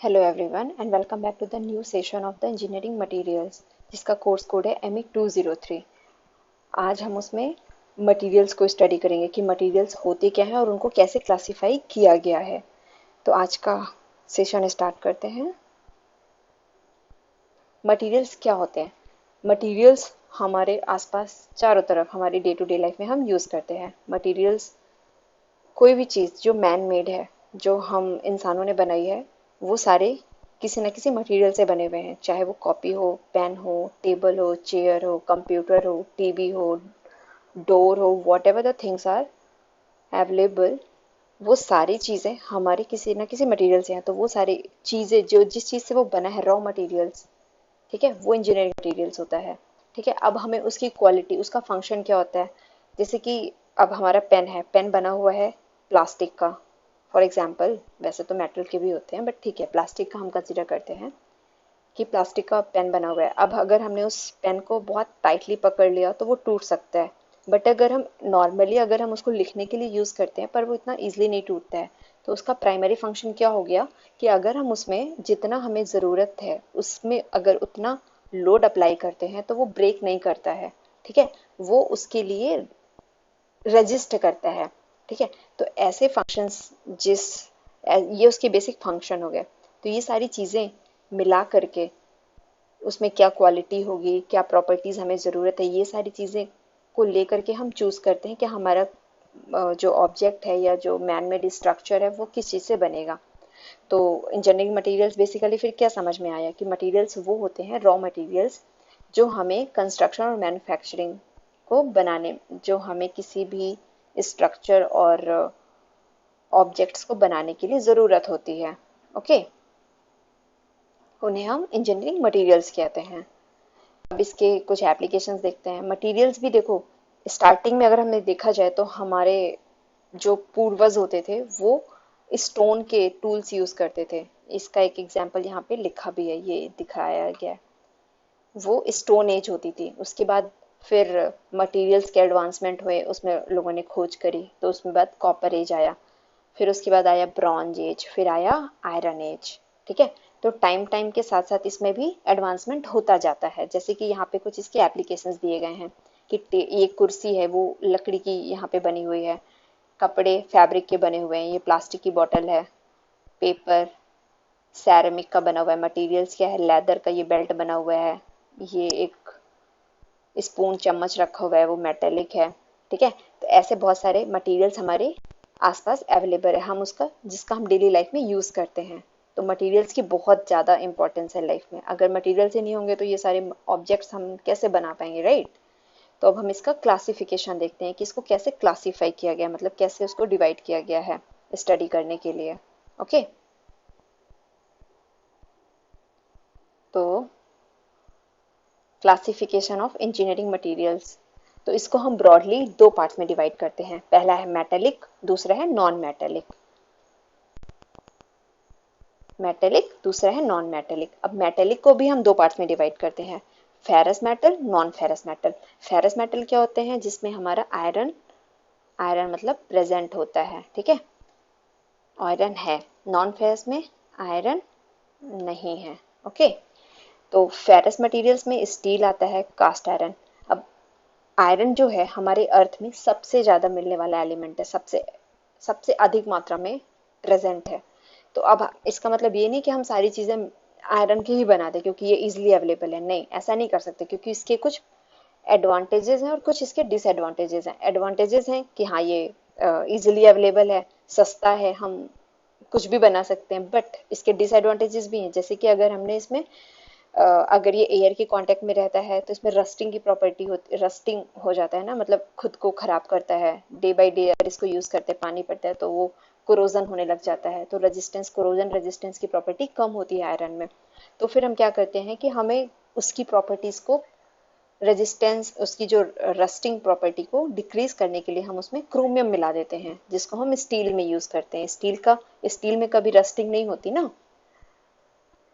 Hello everyone and welcome back to the new session of the engineering materials जिसका course code है ME 203। आज हम उसमें materials को स्टडी करेंगे कि मटेरियल्स होते क्या हैं और उनको कैसे क्लासिफाई किया गया है। तो आज का सेशन स्टार्ट करते हैं। मटेरियल्स क्या होते हैं? मटेरियल्स हमारे आसपास चारों तरफ हमारी डे टू डे लाइफ में हम यूज़ करते हैं। मटेरियल्स कोई भी चीज़ जो मैन मेड है, जो हम इंसानों ने बनाई है, वो सारे किसी न किसी मटेरियल से बने हुए हैं। चाहे वो कॉपी हो, पेन हो, टेबल हो, चेयर हो, कंप्यूटर हो, टीवी हो, डोर हो, whatever the things are available, वो सारी चीज़ें हमारे किसी न किसी मटेरियल से हैं। तो वो सारी चीज़ें जो जिस चीज़ से वो बना है, रॉ मटेरियल्स, ठीक है, वो इंजीनियरिंग मटेरियल्स होता है। ठीक है, अब हमें उसकी क्वालिटी, उसका फंक्शन क्या होता है। जैसे कि अब हमारा पेन है, पेन बना हुआ है प्लास्टिक का, फॉर एग्जाम्पल। वैसे तो मेटल के भी होते हैं बट ठीक है, प्लास्टिक का हम कंसिडर करते हैं कि प्लास्टिक का पेन बना हुआ है। अब अगर हमने उस पेन को बहुत टाइटली पकड़ लिया तो वो टूट सकता है। बट अगर हम नॉर्मली अगर हम उसको लिखने के लिए यूज़ करते हैं, पर वो इतना ईजिली नहीं टूटता है। तो उसका प्राइमरी फंक्शन क्या हो गया कि अगर हम उसमें जितना हमें ज़रूरत है उसमें अगर उतना लोड अप्लाई करते हैं तो वो ब्रेक नहीं करता है। ठीक है, वो उसके लिए रजिस्ट करता है। ठीक है, तो ऐसे फंक्शंस जिस ये उसके बेसिक फंक्शन हो गए। तो ये सारी चीज़ें मिला करके उसमें क्या क्वालिटी होगी, क्या प्रॉपर्टीज़ हमें ज़रूरत है, ये सारी चीज़ें को लेकर के हम चूज़ करते हैं कि हमारा जो ऑब्जेक्ट है या जो मैन मेड स्ट्रक्चर है वो किस चीज़ से बनेगा। तो इंजीनियरिंग मटेरियल्स बेसिकली फिर क्या समझ में आया कि मटेरियल्स वो होते हैं, रॉ मटेरियल्स, जो हमें कंस्ट्रक्शन और मैन्युफैक्चरिंग को बनाने, जो हमें किसी भी स्ट्रक्चर और ऑब्जेक्ट्स को बनाने के लिए ज़रूरत होती है। ओके, उन्हें हम इंजीनियरिंग मटेरियल्स कहते हैं। अब इसके कुछ एप्लीकेशंस देखते हैं। मटेरियल्स भी देखो, स्टार्टिंग में अगर हमें देखा जाए तो हमारे जो पूर्वज होते थे वो स्टोन के टूल्स यूज करते थे। इसका एक एग्जांपल यहाँ पे लिखा भी है, ये दिखाया गया है। वो स्टोन एज होती थी। उसके बाद फिर मटेरियल्स के एडवांसमेंट हुए, उसमें लोगों ने खोज करी, तो उसमें बाद कॉपर एज आया। फिर उसके बाद आया ब्रॉन्ज एज, फिर आया आयरन एज। ठीक है, तो टाइम टाइम के साथ साथ इसमें भी एडवांसमेंट होता जाता है। जैसे कि यहाँ पे कुछ इसके एप्लीकेशंस दिए गए हैं कि ये कुर्सी है वो लकड़ी की यहाँ पे बनी हुई है, कपड़े फैब्रिक के बने हुए हैं, ये प्लास्टिक की बोतल है, पेपर सैरामिक का बना हुआ है, मटेरियल्स क्या है, लेदर का ये बेल्ट बना हुआ है, ये एक स्पून चम्मच रखा हुआ है वो मेटेलिक है। ठीक है, तो ऐसे बहुत सारे मटेरियल्स हमारे आसपास अवेलेबल है, हम उसका जिसका हम डेली लाइफ में यूज करते हैं। तो मटेरियल्स की बहुत ज़्यादा इंपॉर्टेंस है लाइफ में। अगर मटेरियल से नहीं होंगे तो ये सारे ऑब्जेक्ट्स हम कैसे बना पाएंगे, राइट? तो अब हम इसका क्लासिफिकेशन देखते हैं कि इसको कैसे क्लासीफाई किया गया, मतलब कैसे उसको डिवाइड किया गया है स्टडी करने के लिए। ओके, तो क्लासिफिकेशन ऑफ इंजीनियरिंग मटेरियल्स, तो इसको हम ब्रॉडली दो पार्ट्स में डिवाइड करते हैं। पहला है मेटेलिक, दूसरा है नॉन मेटेलिक। मेटेलिक, दूसरा है नॉन मेटेलिक। अब मेटेलिक को भी हम दो पार्ट्स में डिवाइड करते हैं, ferrous metal, non ferrous metal. Ferrous metal क्या होते हैं? जिसमें हमारा आयरन, आयरन मतलब प्रेजेंट होता है। ठीक है, आयरन है। नॉन फेरस में आयरन नहीं है। ओके, तो फेरस मटेरियल्स में स्टील आता है, कास्ट आयरन। अब आयरन जो है हमारे अर्थ में सबसे ज़्यादा मिलने वाला एलिमेंट है, सबसे सबसे अधिक मात्रा में प्रेजेंट है। तो अब इसका मतलब ये नहीं कि हम सारी चीज़ें आयरन की ही बना दें क्योंकि ये इजीली अवेलेबल है। नहीं, ऐसा नहीं कर सकते, क्योंकि इसके कुछ एडवांटेजेस हैं और कुछ इसके डिसएडवांटेजेस हैं। एडवांटेजेस हैं कि हाँ, ये इजीली अवेलेबल है, सस्ता है, हम कुछ भी बना सकते हैं। बट इसके डिसएडवांटेजेस भी हैं, जैसे कि अगर हमने इसमें अगर ये एयर के कांटेक्ट में रहता है तो इसमें रस्टिंग की प्रॉपर्टी होती, रस्टिंग हो जाता है ना, मतलब खुद को खराब करता है। डे बाय डे अगर इसको यूज करते हैं, पानी पड़ता है तो वो कोरोजन होने लग जाता है। तो रेजिस्टेंस, कोरोजन रेजिस्टेंस की प्रॉपर्टी कम होती है आयरन में। तो फिर हम क्या करते हैं कि हमें उसकी प्रॉपर्टीज को, रेजिस्टेंस, उसकी जो रस्टिंग प्रॉपर्टी को डिक्रीज करने के लिए हम उसमें क्रोमियम मिला देते हैं, जिसको हम स्टील में यूज करते हैं। स्टील में कभी रस्टिंग नहीं होती ना।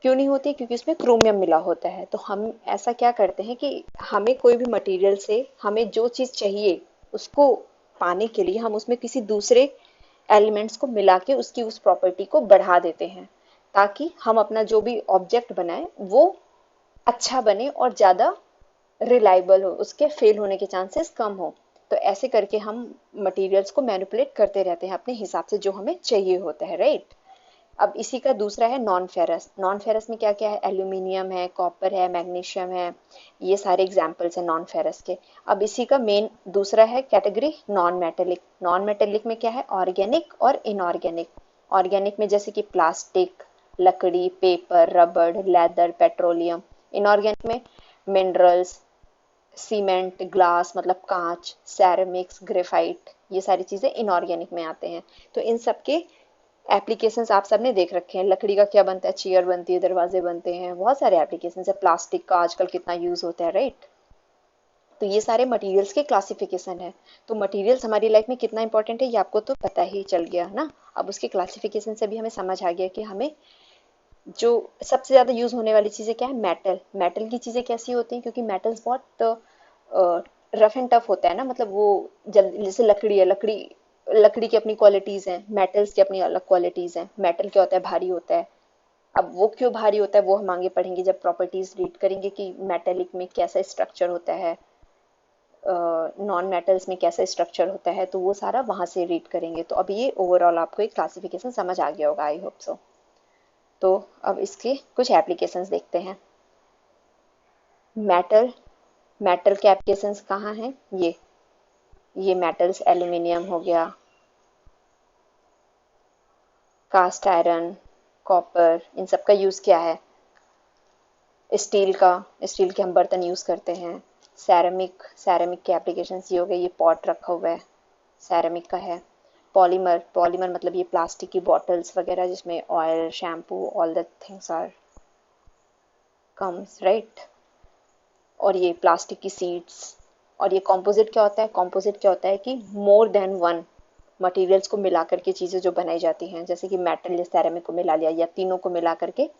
क्यों नहीं होती? क्योंकि उसमें क्रोमियम मिला होता है। तो हम ऐसा क्या करते हैं कि हमें कोई भी मटेरियल से हमें जो चीज़ चाहिए उसको पाने के लिए हम उसमें किसी दूसरे एलिमेंट्स को मिला के उसकी उस प्रॉपर्टी को बढ़ा देते हैं। ताकि हम अपना जो भी ऑब्जेक्ट बनाए वो अच्छा बने और ज़्यादा रिलायबल हो, उसके फेल होने के चांसेस कम हो। तो ऐसे करके हम मटेरियल्स को मैनिपुलेट करते रहते हैं अपने हिसाब से जो हमें चाहिए होता है, राइट। अब इसी का दूसरा है नॉन फेरस। नॉन फेरस में क्या क्या है, एल्यूमिनियम है, कॉपर है, मैग्नीशियम है, ये सारे एग्जाम्पल्स हैं नॉन फेरस के। अब इसी का मेन दूसरा है category non metallic. Non metallic में क्या है, ऑर्गेनिक और इनऑर्गेनिक। ऑर्गेनिक में जैसे कि प्लास्टिक, लकड़ी, पेपर, रबड़, लेदर, पेट्रोलियम। इनऑर्गेनिक में मिनरल्स, सीमेंट, ग्लास मतलब कांच, सैरामिक्स, ग्रेफाइट, ये सारी चीजें इनऑर्गेनिक में आते हैं। तो इन सब के एप्लीकेशंस आप सबने देख रखे हैं। लकड़ी का क्या बनता है, चेयर बनती है, दरवाजे बनते हैं, बहुत सारे एप्लीकेशंस है। प्लास्टिक का आजकल कितना यूज होता है, राइट। तो ये सारे मटेरियल्स के क्लासिफिकेशन है। तो मटेरियल्स हमारी लाइफ में कितना इंपॉर्टेंट है ये आपको तो पता ही चल गया ना। अब उसके क्लासिफिकेशन से भी हमें समझ आ गया कि हमें जो सबसे ज्यादा यूज होने वाली चीजें क्या है, मेटल। मेटल की चीजें कैसी होती हैं, क्योंकि मेटल्स बहुत रफ एंड टफ होता है ना, मतलब वो जल्दी, जैसे लकड़ी है, लकड़ी लकड़ी की अपनी क्वालिटीज हैं, मेटल्स की अपनी अलग क्वालिटीज हैं। मेटल क्या होता है, भारी होता है। अब वो क्यों भारी होता है वो हम आगे पढ़ेंगे जब प्रॉपर्टीज रीड करेंगे कि मेटेलिक में कैसा स्ट्रक्चर होता है, नॉन मेटल्स में कैसा स्ट्रक्चर होता है, तो वो सारा वहां से रीड करेंगे। तो अब ये ओवरऑल आपको एक क्लासिफिकेशन समझ आ गया होगा, आई होप सो। तो अब इसके कुछ एप्लीकेशंस देखते हैं। मेटल, मेटल के एप्लीकेशंस कहाँ हैं, ये मेटल्स एल्यूमिनियम हो गया, कास्ट आयरन, कॉपर, इन सब का यूज क्या है। स्टील का, स्टील के हम बर्तन यूज करते हैं। सैरामिक, सैरामिक के एप्लीकेशंस ये हो गए, ये पॉट रखा हुआ है, सैरामिक का है। पॉलीमर, पॉलीमर मतलब ये प्लास्टिक की बॉटल्स वगैरह जिसमें oil, shampoo, all the things are comes, right. और ये प्लास्टिक की सीड्स। और ये कॉम्पोजिट क्या होता है, कॉम्पोजिट क्या होता है कि मोर देन वन मटेरियल्स को मिला करके चीजें जो बनाई जाती हैं, जैसे कि मेटल या सैरामिक को मिला लिया या तीनों को मिला करके।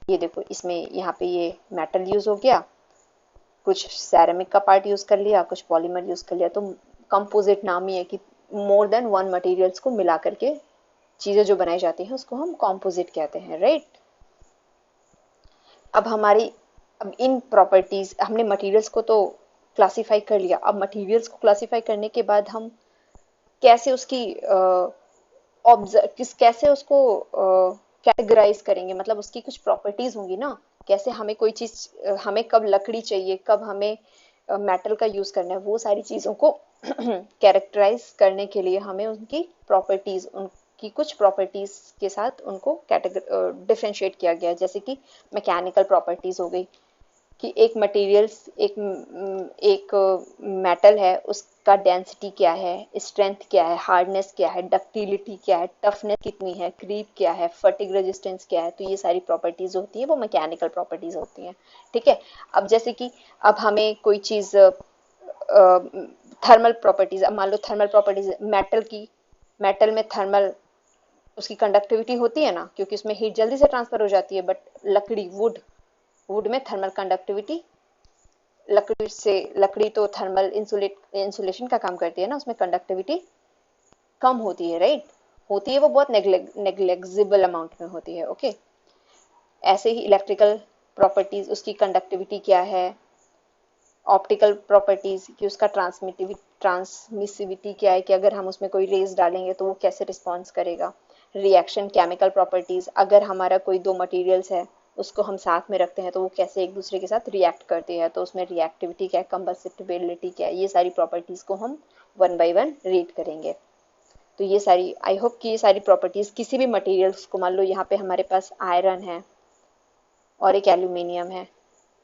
ये देखो इसमें यहाँ पे ये मेटल यूज हो गया, कुछ सैरामिक का पार्ट यूज कर लिया, कुछ पॉलीमर यूज कर लिया, तो कंपोजिट नाम ही है कि मोर देन वन मटेरियल्स को मिला करके चीजें जो बनाई जाती हैं उसको हम कंपोजिट कहते हैं, राइट। अब हमारी, अब इन प्रॉपर्टीज हमने मटेरियल्स को तो क्लासिफाई कर लिया। अब मटेरियल्स को क्लासिफाई करने के बाद हम कैसे उसकी ऑब्जर्व किस कैसे उसको कैटेगराइज करेंगे, मतलब उसकी कुछ प्रॉपर्टीज होंगी ना। कैसे हमें कोई चीज, हमें कब लकड़ी चाहिए, कब हमें मेटल का यूज करना है, वो सारी चीजों को कैरेक्टराइज करने के लिए हमें उनकी प्रॉपर्टीज, उनकी कुछ प्रॉपर्टीज के साथ उनको डिफरेंशिएट किया गया है। जैसे कि मैकेनिकल प्रॉपर्टीज हो गई कि एक मटेरियल्स, एक मेटल है, उसका डेंसिटी क्या है, स्ट्रेंथ क्या है, हार्डनेस क्या है, डक्टिलिटी क्या है, टफनेस कितनी है, क्रीप क्या है, फटिग रेजिस्टेंस क्या है। तो ये सारी प्रॉपर्टीज होती है, वो मैकेनिकल प्रॉपर्टीज होती हैं, ठीक है। अब जैसे कि अब हमें कोई चीज, थर्मल प्रॉपर्टीज, अब मान लो थर्मल प्रॉपर्टीज मेटल की, मेटल में थर्मल उसकी कंडक्टिविटी होती है ना, क्योंकि उसमें हीट जल्दी से ट्रांसफर हो जाती है। बट लकड़ी, वुड, वुड में थर्मल कंडक्टिविटी, लकड़ी से, लकड़ी तो थर्मल इंसुलेशन का काम करती है ना, उसमें कंडक्टिविटी कम होती है, राइट। होती है, वो बहुत नेग्लेक्जिबल अमाउंट में होती है, ओके। ऐसे ही इलेक्ट्रिकल प्रॉपर्टीज, उसकी कंडक्टिविटी क्या है, ऑप्टिकल प्रॉपर्टीज कि उसका ट्रांसमिसिविटी क्या है, कि अगर हम उसमें कोई रेज डालेंगे तो वो कैसे रिस्पॉन्स करेगा। रिएक्शन, केमिकल प्रॉपर्टीज, अगर हमारा कोई दो मटेरियल्स है उसको हम साथ में रखते हैं तो वो कैसे एक दूसरे के साथ रिएक्ट करते हैं, तो उसमें रिएक्टिविटी क्या है, कंबस्टिबिलिटी क्या है, ये सारी प्रॉपर्टीज को हम वन बाय वन रीड करेंगे। तो ये सारी, आई होप कि ये सारी प्रॉपर्टीज किसी भी मटेरियल्स को, मान लो यहाँ पे हमारे पास आयरन है और एक एल्यूमिनियम है।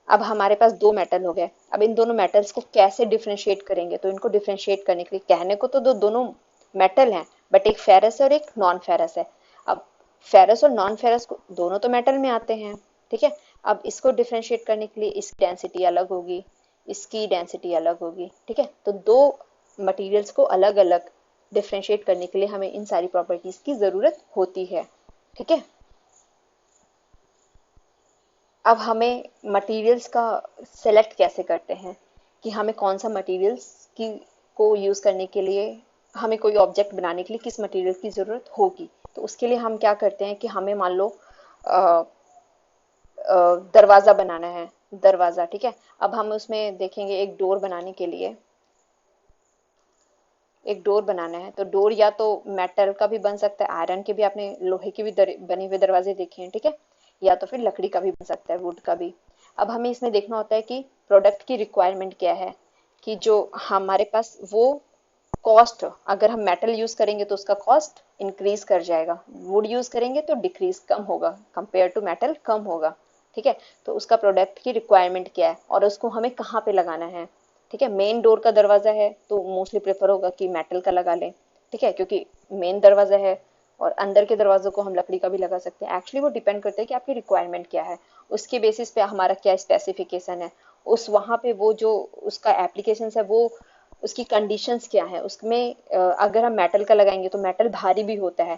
अब हमारे पास दो मेटल हो गए। अब इन दोनों मेटल्स को कैसे डिफरेंशिएट करेंगे, तो इनको डिफरेंशिएट करने के लिए, कहने को तो दोनों मेटल हैं, बट एक फेरस है और एक नॉन फेरस है। अब फेरस और नॉन फेरस को, दोनों तो मेटल में आते हैं, ठीक है। अब इसको डिफरेंशिएट करने के लिए इसकी डेंसिटी अलग होगी, इसकी डेंसिटी अलग होगी, ठीक है। तो दो मटेरियल्स को अलग अलग डिफरेंशिएट करने के लिए हमें इन सारी प्रॉपर्टीज की जरूरत होती है, ठीक है। अब हमें मटेरियल्स का सेलेक्ट कैसे करते हैं कि हमें कौन सा मटेरियल्स की को यूज़ करने के लिए, हमें कोई ऑब्जेक्ट बनाने के लिए किस मटेरियल की ज़रूरत होगी। तो उसके लिए हम क्या करते हैं कि हमें मान लो दरवाजा बनाना है, दरवाजा, ठीक है। अब हम उसमें देखेंगे एक डोर बनाने के लिए, एक डोर बनाना है तो डोर या तो मेटल का भी बन सकता है, आयरन के भी, आपने लोहे के भी बने हुए दरवाजे देखे हैं, ठीक है। या तो फिर लकड़ी का भी बन सकता है, वुड का भी। अब हमें इसमें देखना होता है कि प्रोडक्ट की रिक्वायरमेंट क्या है, कि जो हमारे पास वो कॉस्ट, अगर हम मेटल यूज करेंगे तो उसका कॉस्ट इंक्रीज कर जाएगा, वुड यूज करेंगे तो डिक्रीज, कम होगा, कंपेयर टू मेटल कम होगा, ठीक है। तो उसका प्रोडक्ट की रिक्वायरमेंट क्या है और उसको हमें कहाँ पे लगाना है, ठीक है। मेन डोर का दरवाजा है तो मोस्टली प्रेफर होगा कि मेटल का लगा लें, ठीक है, क्योंकि मेन दरवाजा है। और अंदर के दरवाजों को हम लकड़ी का भी लगा सकते हैं, एक्चुअली वो डिपेंड करता है कि आपकी रिक्वायरमेंट क्या है, उसके बेसिस पे हमारा क्या स्पेसिफिकेशन है, उस वहाँ पे वो जो उसका एप्लीकेशन है वो उसकी कंडीशंस क्या है उसमें। अगर हम मेटल का लगाएंगे तो मेटल भारी भी होता है,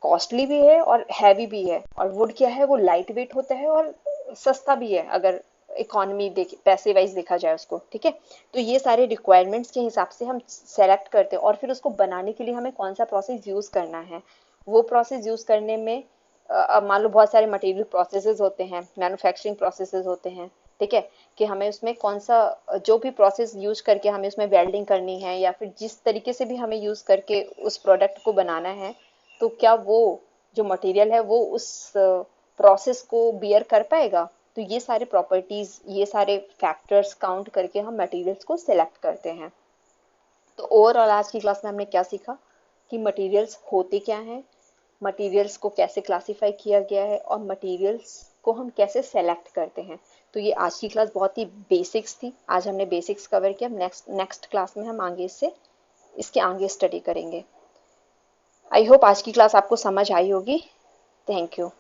कॉस्टली भी है और हैवी भी है, और वुड क्या है वो लाइट वेट होता है और सस्ता भी है, अगर इकोनॉमी देख पैसे वाइज देखा जाए उसको, ठीक है। तो ये सारे रिक्वायरमेंट्स के हिसाब से हम सेलेक्ट करते हैं, और फिर उसको बनाने के लिए हमें कौन सा प्रोसेस यूज करना है। वो प्रोसेस यूज करने में अब मान लो बहुत सारे मटेरियल प्रोसेसेस होते हैं, मैन्युफैक्चरिंग प्रोसेसेस होते हैं, ठीक है, कि हमें उसमें कौन सा, जो भी प्रोसेस यूज करके हमें उसमें वेल्डिंग करनी है या फिर जिस तरीके से भी हमें यूज करके उस प्रोडक्ट को बनाना है, तो क्या वो जो मटेरियल है वो उस प्रोसेस को बियर कर पाएगा। तो ये सारे प्रॉपर्टीज, ये सारे फैक्टर्स काउंट करके हम मटेरियल्स को सिलेक्ट करते हैं। तो ओवरऑल आज की क्लास में हमने क्या सीखा, कि मटेरियल्स होते क्या हैं, मटेरियल्स को कैसे क्लासिफाई किया गया है, और मटेरियल्स को हम कैसे सेलेक्ट करते हैं। तो ये आज की क्लास बहुत ही बेसिक्स थी, आज हमने बेसिक्स कवर किया। नेक्स्ट नेक्स्ट क्लास में हम आगे इससे इसके आगे स्टडी करेंगे। आई होप आज की क्लास आपको समझ आई होगी। Thank you.